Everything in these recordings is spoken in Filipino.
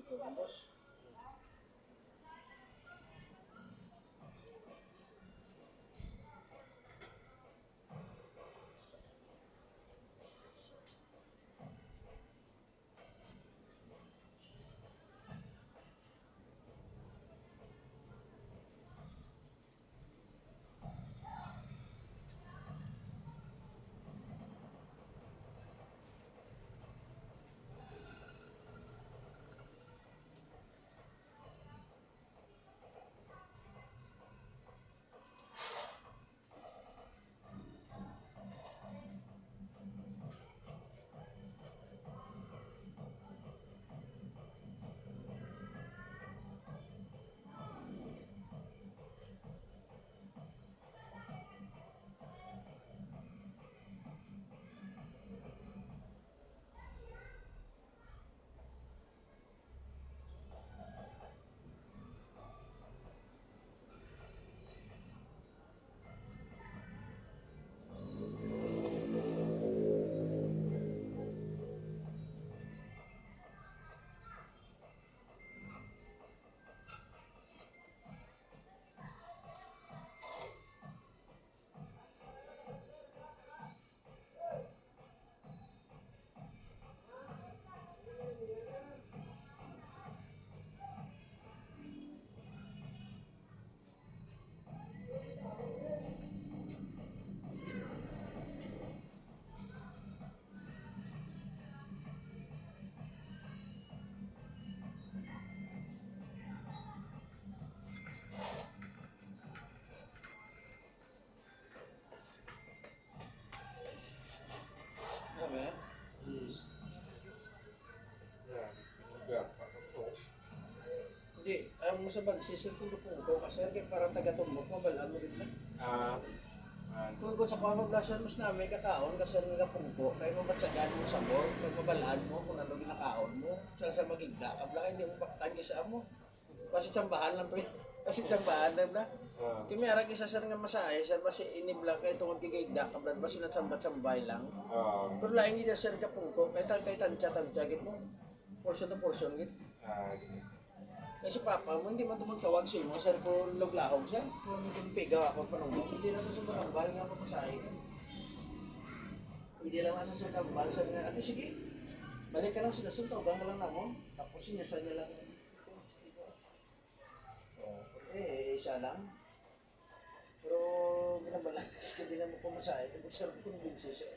Tapos, sabi, hindi, ang masabag, sisipin ko po kasi kaya parang taga-tumbok, mabalaan mo rin na. Kung sa kuha maglasan mas namin kakaon kasi nga pungko, kaya mabatsagan mo sa bor, kaya mabalaan mo kung ano ginakaon mo, sa magigda, kabla hindi mo paktan sa mo. Kasi tsambahan lang to eh. Kasi tsambahan lang na. Kaya may arag isa sir nga masahe, sir basi iniblang kayo tungkol gigigda, kabla ba sila tsamba-tsambay lang. Pero laing gina sir ka pungko, kaya tansya git mo. Portion to portion git. Kasi papa mo, hindi man tumagtawag sa mo, sir, kung luglahog siya. Kung pigaw ako panungo, hindi na ito sa barambal nga papasahin. Hindi lang nasa sa kambal, sir nga, ate sige, balik ka lang sa dasun, tawagan ka lang na mo. Tapos sinyasan niya lang. Isa lang. Pero ginabalas ka din naman pumasahin, tapos sir, convince siya.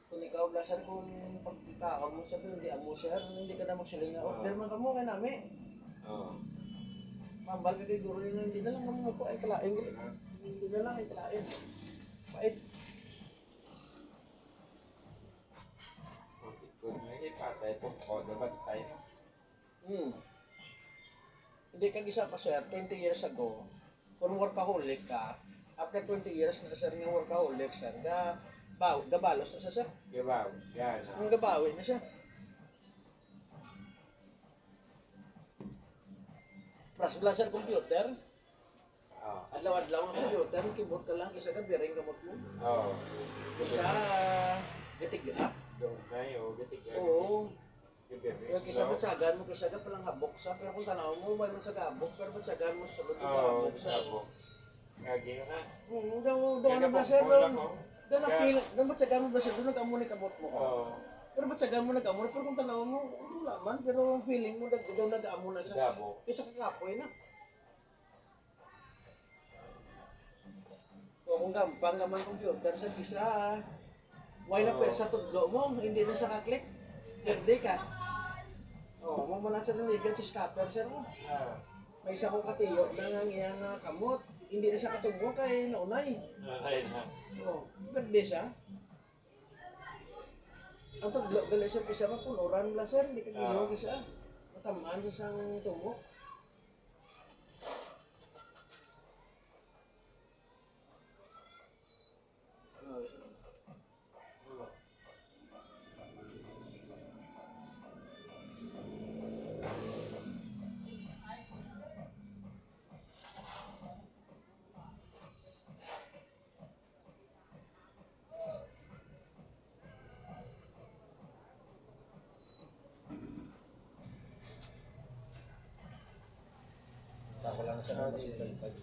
Kung ikaw, Blasar, kung pagkakaon mo sa doon, hindi amo sir, hindi ka na magsiling na order man ka mo, kaya namin. Mambal ka kay guro nyo, hindi na lang naman po ay kalain. Hindi na lang ay kalain. Pait. Hindi ka gisa pa sir, 20 years ago, kung workaholic ka, after 20 years na sir nga workaholic sir, gabalos na siya sir. Ang gabawi na siya. Pras Blasar computer. Adlaw-adlaw ng computer, keyboard ka lang, kisa ka biring kamot mo. Kisa gatiga. Oo. Yung kisa batsagan mo, kisa ka palang habok sa, pero kung tanaw mo, may man sa gabok, pero batsagan mo sa loob ng habok sa. Daw ano Blasar, daw na feel, daw batsagan mo Blasar, doon nag-amo ni kamot mo. Pero batsagan mo nag-amo, pero kung tanaw mo, wala man, pero feeling mo, daw nag-amo na siya. Kisa kakapoy na. O kung gampang naman computer sa kisa, why na sa tudlo mo, hindi na sa kaklik, perde ka. O, mo na sa ligan sa scatter sir mo. May isa ko katiyo na nga iyang kamot, hindi na siya katungo kay naunay. O, perde siya. Ang tudlo, gali sir kisa mapunuran lang sir, hindi ka giyo kisa. Matamaan sa siyang tumok. wala na siya na sinagtag.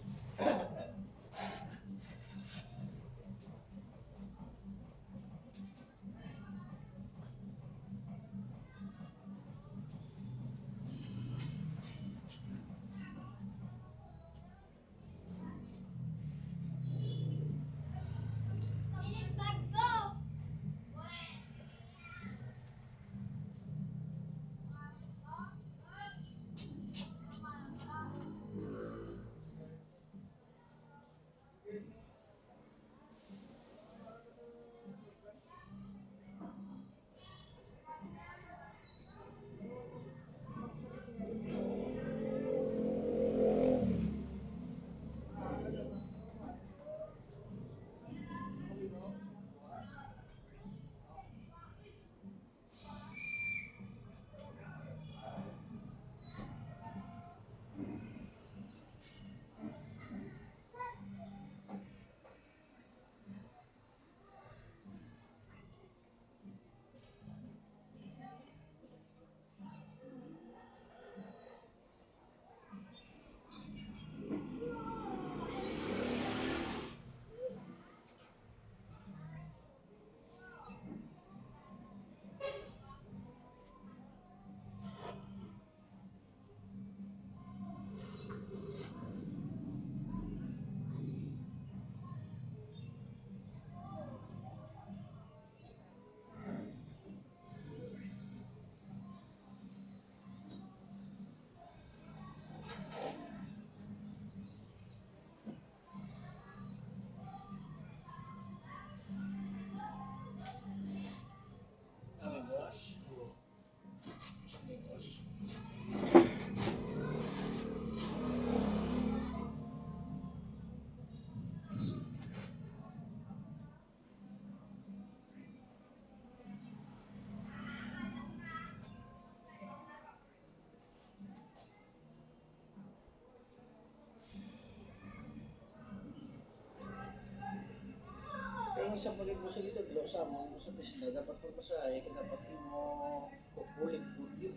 Kung sa palit mo sa dito, sa mo sa Tesla, dapat pagpasahe, ka dapat mo kukulit din.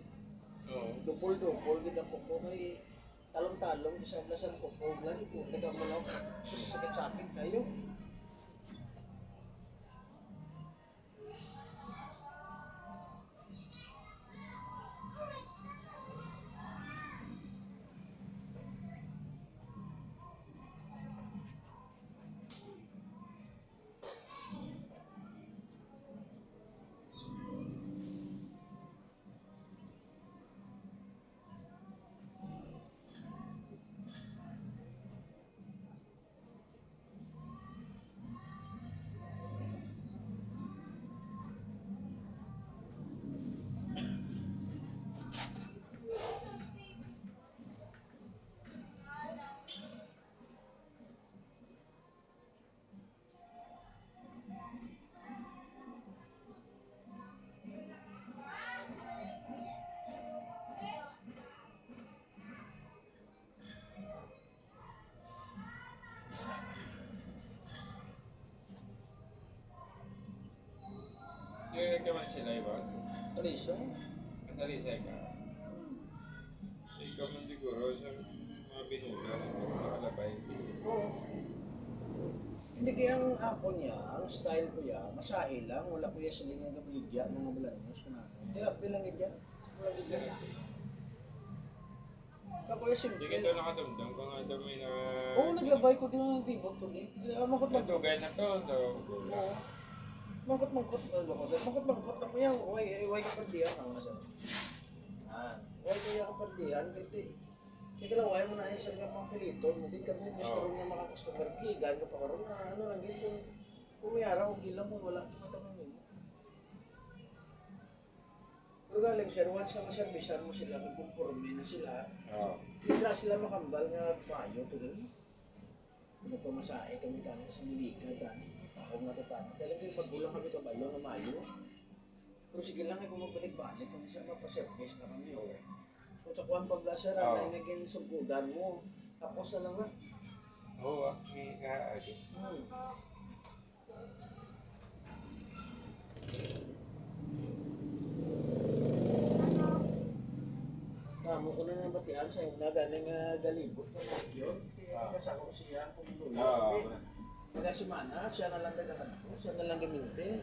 Dupol-dupol, gid ako ko kay talong-talong, sa lasan ko po, lagi po, nagkamunaw, sakit-sakit kayo. Direct naman sila, boss. Alisa? Katalisay ka. Ikaw man siguro sa mga binula ng mga nakalabay. Oo. Hindi kaya ang ako niya, ang style ko ya, masahe lang, wala ko ya siling ng gabiligya, mga balanyos ko na. Therapy lang yan. Wala gidya. Kako ya simple. Hindi ka ito nakadamdam kung nga daw may na... Oo, naglabay ko din ng tibok to din. Mangkot Natugay na to, no? Oo. Mangkot lang po yan. Huwag ka perdihan. Ang nasa. Huwag ka perdihan. Kaya lang, huwag mo na yung sarga pang pilito. Mungkin ka rin gusto rin niya makakustomer. Higan ka pa karoon na ano lang dito. Pumiyara o gila mo, wala. Tumatamang mo. Pero galing sir, once ka maservisan mo sila, magkumporme na sila. Bigla sila makambal nga fayo to rin. Ano pa masahe kami tani sa Milika tani. Taong natatama. Kaya lang kayo pagbulang kami kabalo na mayo. Pero sige lang kung magbalik-balik kami sa mapaservice na kami. Kung sa kuhan paglasara na naging sugkudan mo, tapos na lang na. Oo, actually nga. amo ko na ng batian sa una ganing galibot ko yun. Kasama ko siya kung lulo. Oo. Hindi. Mga simana, siya na lang daganag ko, siya na lang gaminti.